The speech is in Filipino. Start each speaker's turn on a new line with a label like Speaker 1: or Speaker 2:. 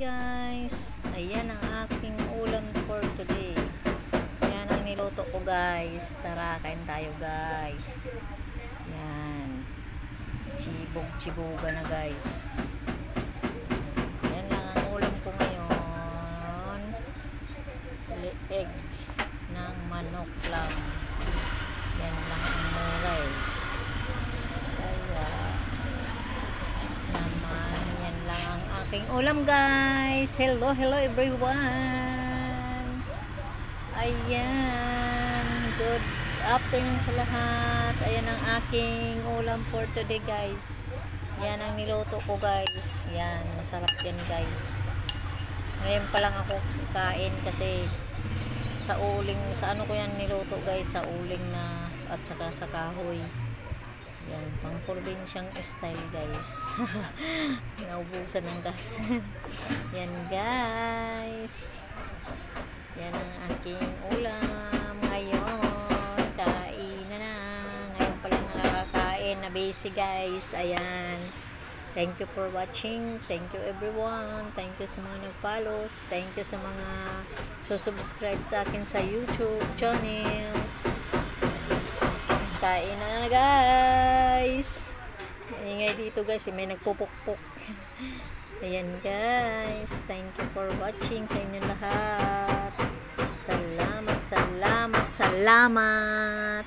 Speaker 1: guys, ayan ang aking ulam for today. Ayan ang niluto ko guys. Tara, kain tayo guys. Ayan, chibog-chiboga na guys. Ayan lang ang ulam ko ngayon. Leeg ng manok lang. Yan lang ang mura eh. Kaya naman yan lang ang aking ulam guys. Hello everyone. Ayan, good afternoon sa lahat. Ayan ang aking ulam for today guys. Yan ang niluto ko guys. Yan, masarap yan guys. Ngayon pa lang ako kain kasi sa uling, sa ano ko yan niluto guys, sa uling na at saka sa kahoy. Yan, pang probinsyang style guys. Naubusan ng gas. Yan guys. Yan ang aking ulam ngayon. Kain na. Ngayon pala nakakain na busy guys. Ayan. Thank you for watching. Thank you everyone. Thank you sa mga nag-follow. Thank you sa mga subscribe sa akin sa YouTube channel. Kain na guys. Ingay dito guys, may nagpupukpok. Ayan guys, thank you for watching sa inyo lahat. Salamat.